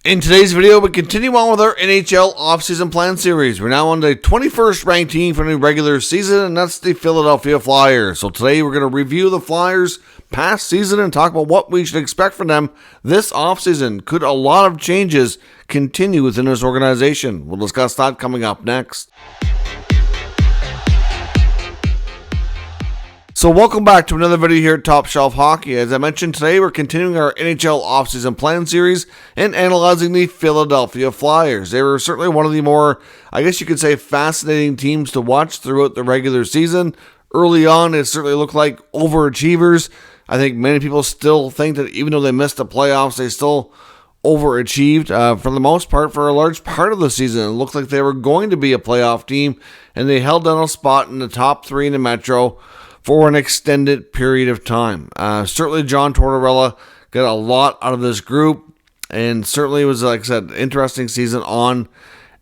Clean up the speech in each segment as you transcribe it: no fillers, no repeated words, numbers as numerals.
In today's video, we continue on with our NHL offseason plan series. We're now on the 21st ranked team for the regular season, and that's the Philadelphia Flyers. So today we're going to review the Flyers' past season and talk about what we should expect from them this offseason. Could a lot of changes continue within this organization? We'll discuss that coming up next. So welcome back to another video here at Top Shelf Hockey. As I mentioned today, we're continuing our NHL offseason plan series and analyzing the Philadelphia Flyers. They were certainly one of the more, I guess you could say, fascinating teams to watch throughout the regular season. Early on, it certainly looked like overachievers. I think many people still think that even though they missed the playoffs, they still overachieved for the most part for a large part of the season. It looked like they were going to be a playoff team, and they held down a spot in the top three in the Metro for an extended period of time. Certainly John Tortorella got a lot out of this group, and certainly it was, like I said, an interesting season on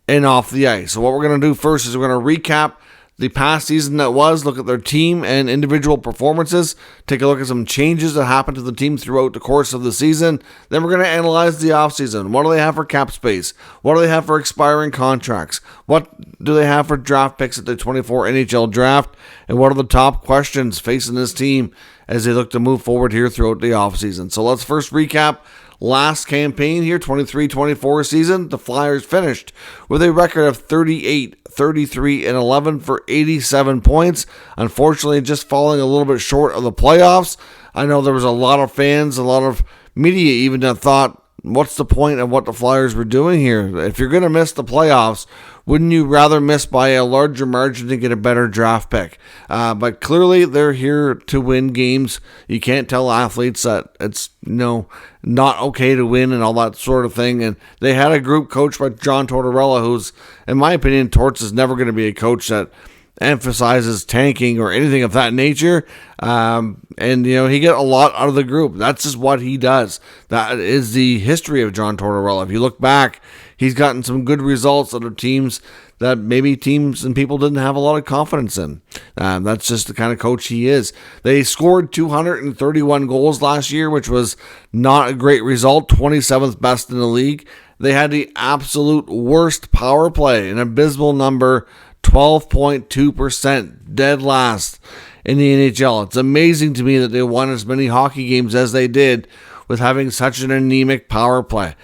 and off the ice. So what we're going to do first is we're going to recap the past season that was, look at their team and individual performances, take a look at some changes that happened to the team throughout the course of the season. Then we're going to analyze the offseason. What do they have for cap space? What do they have for expiring contracts? What do they have for draft picks at the 24 NHL Draft? And what are the top questions facing this team as they look to move forward here throughout the offseason? So let's first recap last campaign here, 23-24 season. The Flyers finished with a record of 38-33-11 for 87 points. Unfortunately, just falling a little bit short of the playoffs. I know there was a lot of fans, a lot of media even that thought, what's the point of what the Flyers were doing here? If you're going to miss the playoffs, wouldn't you rather miss by a larger margin to get a better draft pick? But clearly, they're here to win games. You can't tell athletes that it's not okay to win and all that sort of thing. And they had a group coached by John Tortorella, who's, in my opinion, Torts is never going to be a coach that emphasizes tanking or anything of that nature. And he got a lot out of the group. That's just what he does. That is the history of John Tortorella. If you look back, he's gotten some good results out of teams that maybe teams and people didn't have a lot of confidence in. That's just the kind of coach he is. They scored 231 goals last year, which was not a great result, 27th best in the league. They had the absolute worst power play, an abysmal number, 12.2%, dead last in the NHL. It's amazing to me that they won as many hockey games as they did with having such an anemic power play.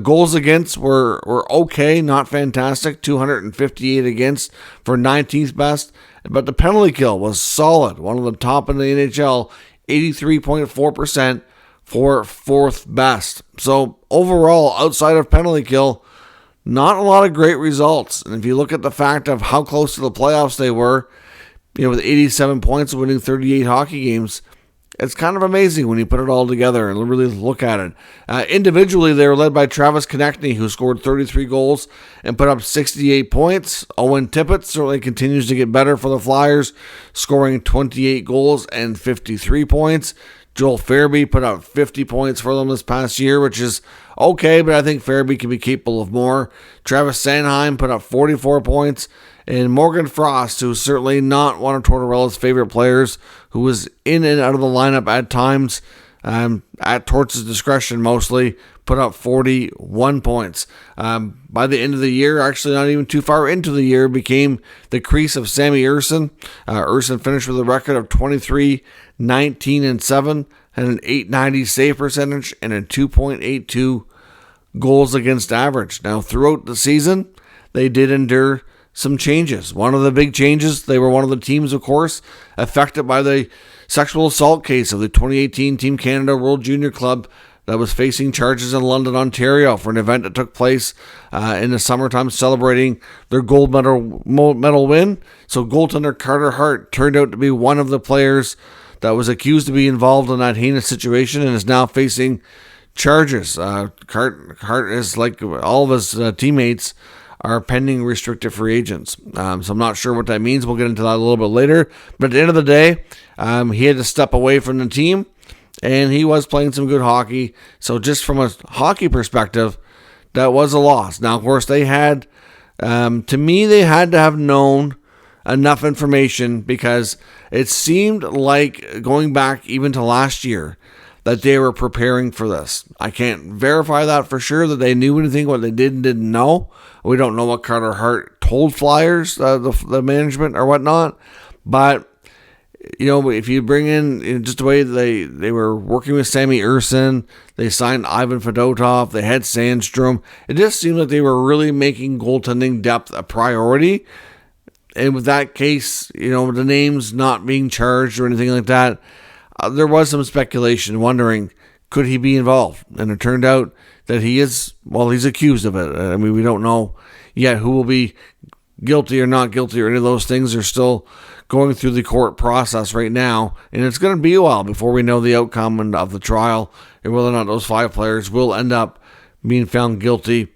Goals against were okay, not fantastic, 258 against for 19th best, but the penalty kill was solid, one of the top in the NHL, 83.4% for 4th best. So overall, outside of penalty kill, not a lot of great results. And if you look at the fact of how close to the playoffs they were, with 87 points and winning 38 hockey games, it's kind of amazing when you put it all together and really look at it. Individually, they were led by Travis Konechny, who scored 33 goals and put up 68 points. Owen Tippett certainly continues to get better for the Flyers, scoring 28 goals and 53 points. Joel Farabee put out 50 points for them this past year, which is okay, but I think Farabee can be capable of more. Travis Sanheim put up 44 points. And Morgan Frost, who's certainly not one of Tortorella's favorite players, who was in and out of the lineup at times, at Torts' discretion mostly, put up 41 points. By the end of the year, actually not even too far into the year, became the crease of Sammy Ersson. Ersson finished with a record of 23-19-7, had an .890 save percentage and a 2.82 goals against average. Now, throughout the season, they did endure some changes. One of the big changes, they were one of the teams, of course, affected by the sexual assault case of the 2018 Team Canada World Junior Club that was facing charges in London, Ontario for an event that took place in the summertime celebrating their gold medal win. So goaltender Carter Hart turned out to be one of the players that was accused to be involved in that heinous situation and is now facing charges. Hart is, like all of his teammates, are pending restricted free agents. So I'm not sure what that means. We'll get into that a little bit later. But at the end of the day, he had to step away from the team, and he was playing some good hockey. So just from a hockey perspective, that was a loss. Now, of course, they had, to me, they had to have known enough information, because it seemed like, going back even to last year, that they were preparing for this. I can't verify that for sure, that they knew anything, what they did and didn't know. We don't know what Carter Hart told Flyers, the management or whatnot. But, if you bring in just the way they were working with Sammy Urson, they signed Ivan Fedotov, they had Sandstrom. It just seemed like they were really making goaltending depth a priority. And with that case, the names not being charged or anything like that, there was some speculation wondering, could he be involved? And it turned out that he is, he's accused of it. I mean, we don't know yet who will be guilty or not guilty or any of those things. Are still going through the court process right now. And it's going to be a while before we know the outcome of the trial and whether or not those 5 players will end up being found guilty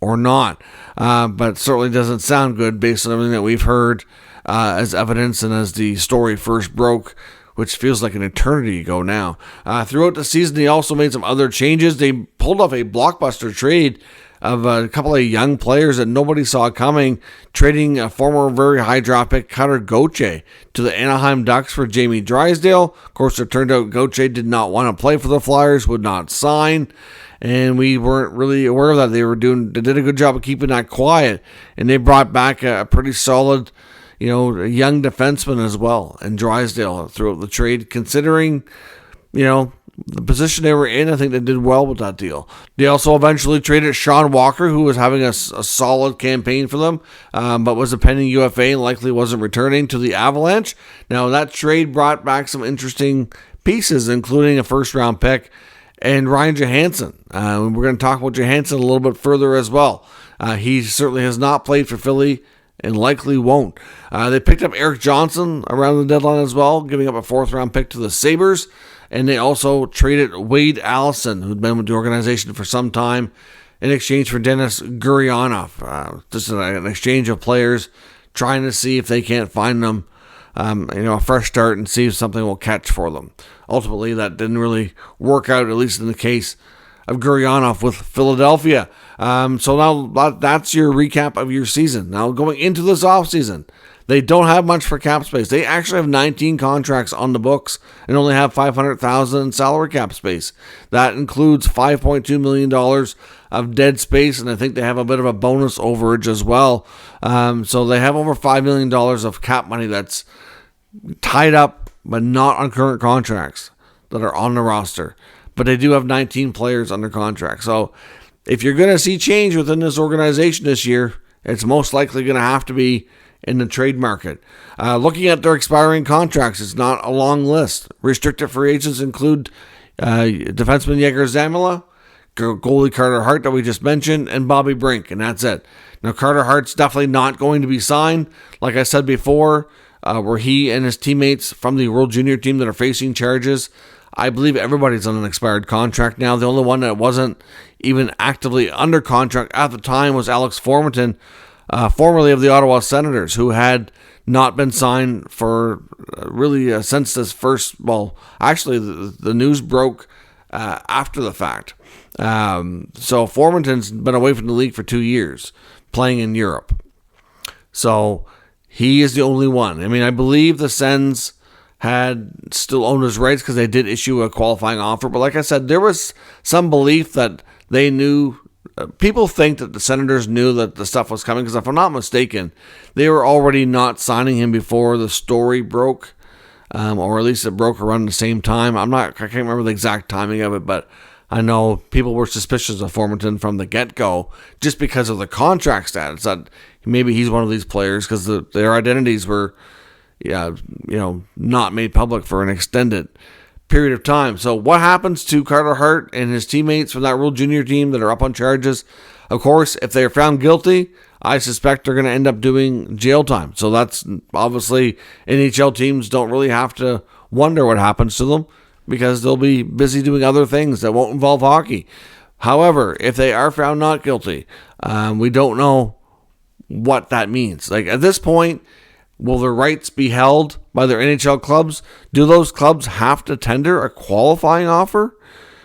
or not. But certainly doesn't sound good based on everything that we've heard as evidence and as the story first broke, which feels like an eternity ago now. Throughout the season, they also made some other changes. They pulled off a blockbuster trade of a couple of young players that nobody saw coming, trading a former very high draft pick, Cutter Gauthier, to the Anaheim Ducks for Jamie Drysdale. Of course, it turned out Gauthier did not want to play for the Flyers, would not sign, and we weren't really aware of that. They did a good job of keeping that quiet, and they brought back a pretty solid, a young defenseman as well, and Drysdale throughout the trade, considering, the position they were in. I think they did well with that deal. They also eventually traded Sean Walker, who was having a solid campaign for them, but was a pending UFA and likely wasn't returning, to the Avalanche. Now, that trade brought back some interesting pieces, including a first-round pick and Ryan Johansson. We're going to talk about Johansson a little bit further as well. He certainly has not played for Philly and likely won't. They picked up Eric Johnson around the deadline as well, giving up a 4th-round pick to the Sabres. And they also traded Wade Allison, who'd been with the organization for some time, in exchange for Denis Gurianov. Just an exchange of players, trying to see if they can't find them, a fresh start and see if something will catch for them. Ultimately, that didn't really work out, at least in the case of Gurianov with Philadelphia. So now that's your recap of your season. Now, going into this offseason, they don't have much for cap space. They actually have 19 contracts on the books and only have $500,000 in salary cap space. That includes $5.2 million of dead space, and I think they have a bit of a bonus overage as well. So they have over $5 million of cap money that's tied up, but not on current contracts that are on the roster. But they do have 19 players under contract. So if you're going to see change within this organization this year, it's most likely going to have to be in the trade market. Looking at their expiring contracts, it's not a long list. Restricted free agents include defenseman Yegor Zamula, goalie Carter Hart that we just mentioned, and Bobby Brink, and that's it. Now, Carter Hart's definitely not going to be signed. Like I said before, where he and his teammates from the World Junior team that are facing charges, I believe everybody's on an expired contract now. The only one that wasn't even actively under contract at the time was Alex Formenton, formerly of the Ottawa Senators, who had not been signed for really since this first, actually the news broke after the fact. So Formenton's been away from the league for 2 years, playing in Europe. So he is the only one. I mean, I believe the Sens had still owners' rights because they did issue a qualifying offer. But like I said, there was some belief that they knew. People think that the Senators knew that the stuff was coming because, if I'm not mistaken, they were already not signing him before the story broke, or at least it broke around the same time. I can't remember the exact timing of it, but I know people were suspicious of Formenton from the get-go just because of the contract status, that maybe he's one of these players because their identities were, not made public for an extended period of time. So what happens to Carter Hart and his teammates from that World Junior team that are up on charges? Of course, if they're found guilty, I suspect they're going to end up doing jail time. So that's obviously, NHL teams don't really have to wonder what happens to them because they'll be busy doing other things that won't involve hockey. However, if they are found not guilty, we don't know what that means. Like, at this point, will their rights be held by their NHL clubs? Do those clubs have to tender a qualifying offer?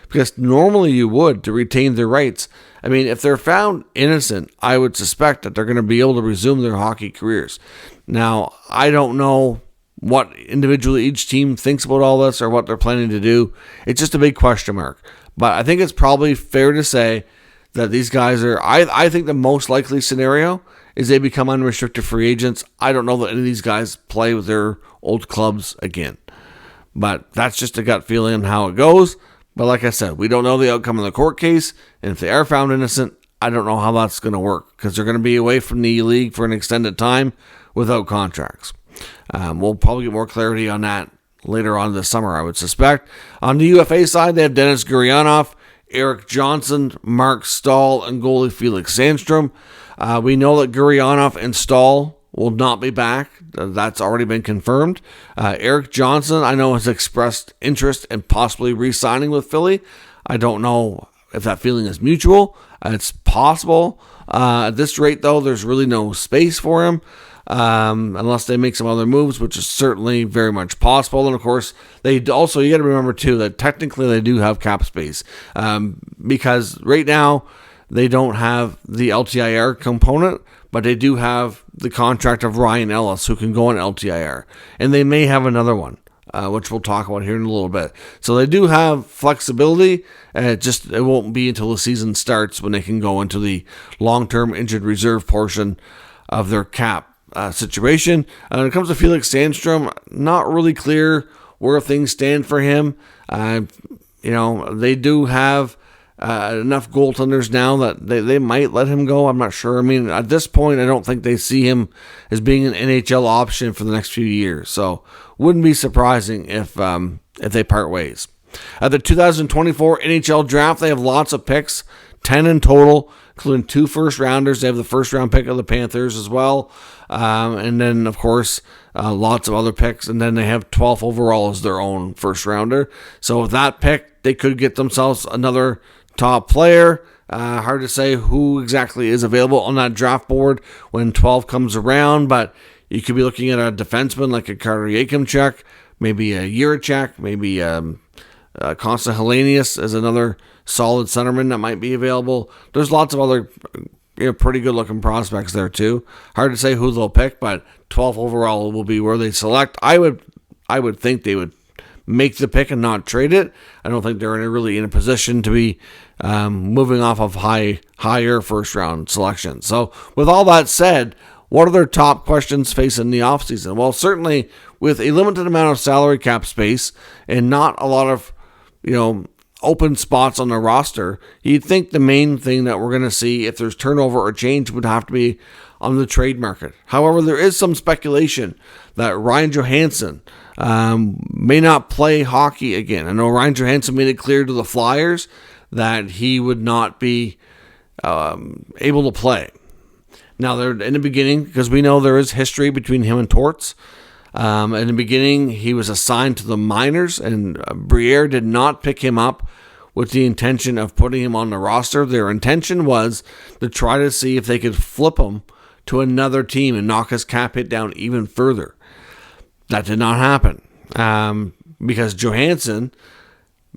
Because normally you would, to retain their rights. I mean, if they're found innocent, I would suspect that they're going to be able to resume their hockey careers. Now, I don't know what individually each team thinks about all this or what they're planning to do. It's just a big question mark. But I think it's probably fair to say that these guys are, I think the most likely scenario is they become unrestricted free agents. I don't know that any of these guys play with their old clubs again. But that's just a gut feeling on how it goes. But like I said, we don't know the outcome of the court case. And if they are found innocent, I don't know how that's going to work because they're going to be away from the league for an extended time without contracts. We'll probably get more clarity on that later on this summer, I would suspect. On the UFA side, they have Dennis Gurianov, Eric Johnson, Mark Stahl, and goalie Felix Sandstrom. We know that Gurianov and Stahl will not be back. That's already been confirmed. Eric Johnson, I know, has expressed interest in possibly re-signing with Philly. I don't know if that feeling is mutual. It's possible. At this rate, though, there's really no space for him unless they make some other moves, which is certainly very much possible. And, of course, they also, you got to remember, too, that technically they do have cap space because right now they don't have the LTIR component, but they do have the contract of Ryan Ellis, who can go on LTIR. And they may have another one, which we'll talk about here in a little bit. So they do have flexibility. It won't be until the season starts when they can go into the long-term injured reserve portion of their cap situation. When it comes to Felix Sandstrom, not really clear where things stand for him. They do have enough goaltenders now that they might let him go. I'm not sure. I mean, at this point, I don't think they see him as being an NHL option for the next few years. So wouldn't be surprising if they part ways. At the 2024 NHL Draft, they have lots of picks, 10 in total, including 2 first-rounders. They have the first-round pick of the Panthers as well. And then, of course, lots of other picks. And then they have 12th overall as their own first-rounder. So with that pick, they could get themselves another top player. Hard to say who exactly is available on that draft board when 12 comes around. But you could be looking at a defenseman like a Carter Yachimchuk, maybe a Jiricek, maybe Konsta Helenius as another solid centerman that might be available. There's lots of other pretty good-looking prospects there too. Hard to say who they'll pick, but 12th overall will be where they select. I would think they would make the pick and not trade it. I don't think they're really in a position to be moving off of higher first-round selections. So with all that said, what are their top questions facing the offseason? Well, certainly with a limited amount of salary cap space and not a lot of open spots on the roster, you'd think the main thing that we're going to see if there's turnover or change would have to be on the trade market. However, there is some speculation that Ryan Johansson may not play hockey again. I know Ryan Johansson made it clear to the Flyers that he would not be able to play. Now, they're in the beginning, because we know there is history between him and Torts. In the beginning, he was assigned to the minors, and Briere did not pick him up with the intention of putting him on the roster. Their intention was to try to see if they could flip him to another team and knock his cap hit down even further. That did not happen because Johansson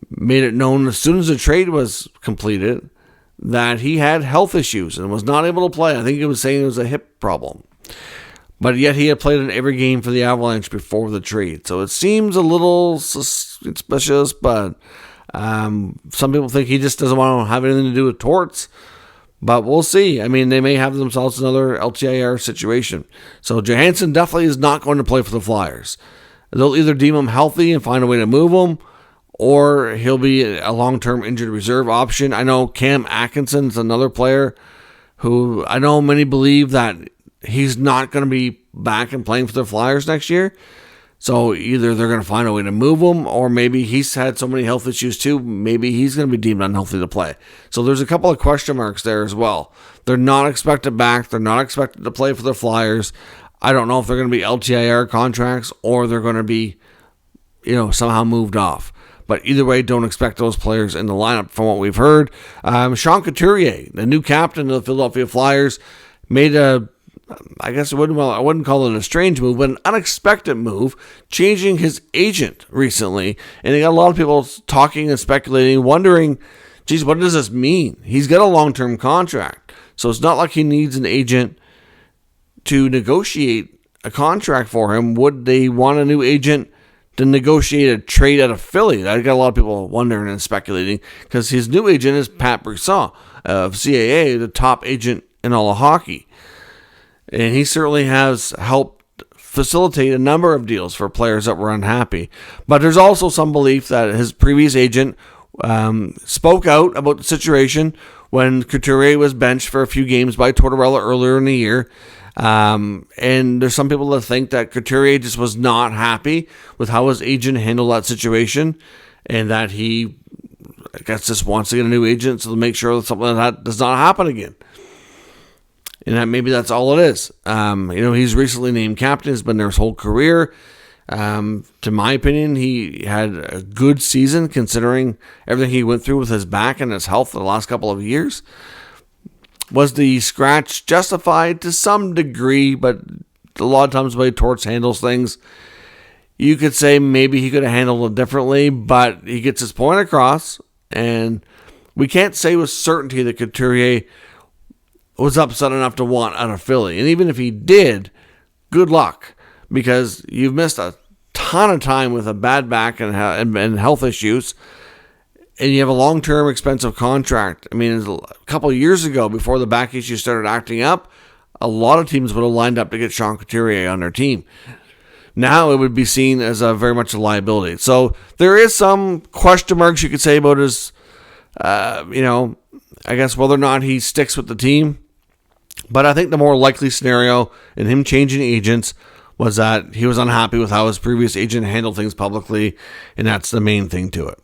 made it known as soon as the trade was completed that he had health issues and was not able to play. I think he was saying it was a hip problem. But yet he had played in every game for the Avalanche before the trade. So it seems a little suspicious, but some people think he just doesn't want to have anything to do with Torts. But we'll see. I mean, they may have themselves another LTIR situation. So Johansson definitely is not going to play for the Flyers. They'll either deem him healthy and find a way to move him, or he'll be a long-term injured reserve option. I know Cam Atkinson's another player who I know many believe that he's not going to be back and playing for the Flyers next year. So either they're going to find a way to move him, or maybe he's had so many health issues too, maybe he's going to be deemed unhealthy to play. So there's a couple of question marks there as well. They're not expected back. They're not expected to play for the Flyers. I don't know if they're going to be LTIR contracts or they're going to be, somehow moved off. But either way, don't expect those players in the lineup from what we've heard. Sean Couturier, the new captain of the Philadelphia Flyers, made I wouldn't call it a strange move, but an unexpected move, changing his agent recently. And he got a lot of people talking and speculating, wondering, geez, what does this mean? He's got a long-term contract. So it's not like he needs an agent to negotiate a contract for him, would they want a new agent to negotiate a trade out of Philly? I got a lot of people wondering and speculating, because his new agent is Pat Brisson of CAA, the top agent in all of hockey. And he certainly has helped facilitate a number of deals for players that were unhappy. But there's also some belief that his previous agent spoke out about the situation when Couturier was benched for a few games by Tortorella earlier in the year. And there's some people that think that Couturier just was not happy with how his agent handled that situation, and that he, I guess, just wants to get a new agent to make sure that something like that does not happen again. And that maybe that's all it is. He's recently named captain. He's been there his whole career. To my opinion, he had a good season considering everything he went through with his back and his health the last couple of years. Was the scratch justified? To some degree, but a lot of times the way Torts handles things, you could say maybe he could have handled it differently, but he gets his point across, and we can't say with certainty that Couturier was upset enough to want out of Philly. And even if he did, good luck, because you've missed a ton of time with a bad back and health issues, and you have a long-term expensive contract. I mean, a couple of years ago, before the back issue started acting up, a lot of teams would have lined up to get Sean Couturier on their team. Now it would be seen as very much a liability. So there is some question marks you could say about his, I guess whether or not he sticks with the team. But I think the more likely scenario in him changing agents was that he was unhappy with how his previous agent handled things publicly, and that's the main thing to it.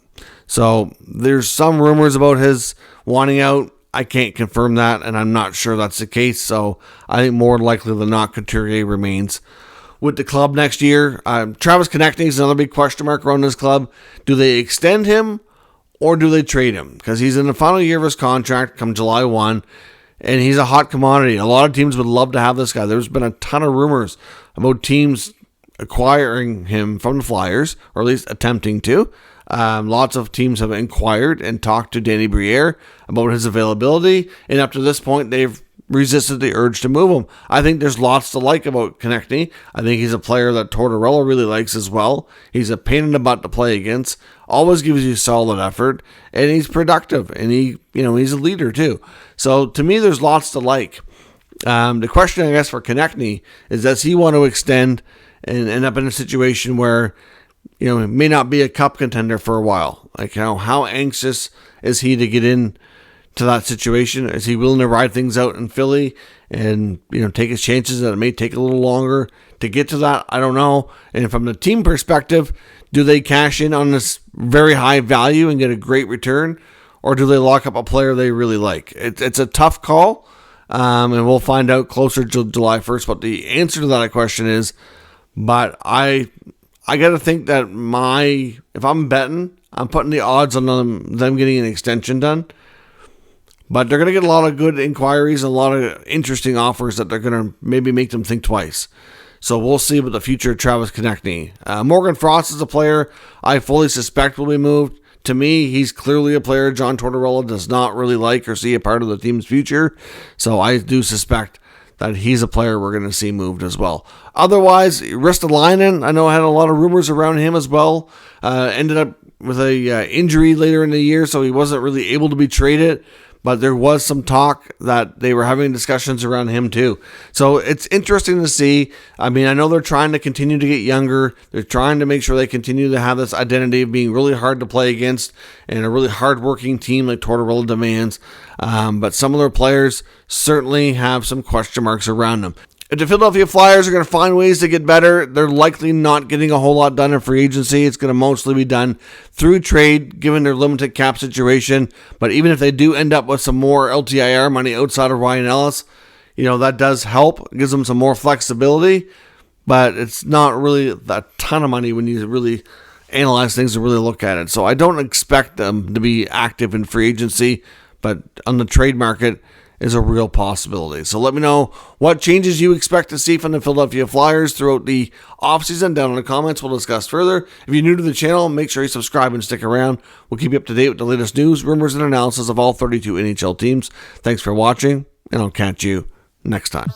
So there's some rumors about his wanting out. I can't confirm that, and I'm not sure that's the case. So I think more likely than not, Couturier remains with the club next year. Travis Konechny is another big question mark around this club. Do they extend him or do they trade him? Because he's in the final year of his contract come July 1, and he's a hot commodity. A lot of teams would love to have this guy. There's been a ton of rumors about teams acquiring him from the Flyers, or at least attempting to. Lots of teams have inquired and talked to Danny Briere about his availability, and up to this point, they've resisted the urge to move him. I think there's lots to like about Konechny. I think he's a player that Tortorella really likes as well. He's a pain in the butt to play against, always gives you solid effort, and he's productive, and he's a leader too. So to me, there's lots to like. The question, I guess, for Konechny is, does he want to extend and end up in a situation where it may not be a cup contender for a while? Like, how anxious is he to get in to that situation? Is he willing to ride things out in Philly and take his chances that it may take a little longer to get to that? I don't know. And from the team perspective, do they cash in on this very high value and get a great return, or do they lock up a player they really like? It's a tough call, and we'll find out closer to July 1st what the answer to that question is. But I got to think that if I'm betting, I'm putting the odds on them getting an extension done. But they're going to get a lot of good inquiries and a lot of interesting offers that they're going to maybe make them think twice. So we'll see about the future of Travis Konechny. Morgan Frost is a player I fully suspect will be moved. To me, he's clearly a player John Tortorella does not really like or see a part of the team's future. So I do suspect that he's a player we're going to see moved as well. Otherwise, Ristolainen, I know had a lot of rumors around him as well. Ended up with a injury later in the year, so he wasn't really able to be traded. But there was some talk that they were having discussions around him too. So it's interesting to see. I mean, I know they're trying to continue to get younger. They're trying to make sure they continue to have this identity of being really hard to play against and a really hard-working team like Tortorella demands. But some of their players certainly have some question marks around them. If the Philadelphia Flyers are going to find ways to get better, they're likely not getting a whole lot done in free agency. It's going to mostly be done through trade, given their limited cap situation. But even if they do end up with some more LTIR money outside of Ryan Ellis, that does help. It gives them some more flexibility. But it's not really a ton of money when you really analyze things and really look at it. So I don't expect them to be active in free agency. But on the trade market is a real possibility. So let me know what changes you expect to see from the Philadelphia Flyers throughout the offseason down in the comments. We'll discuss further. If you're new to the channel, make sure you subscribe and stick around. We'll keep you up to date with the latest news, rumors, and analysis of all 32 NHL teams. Thanks for watching, and I'll catch you next time.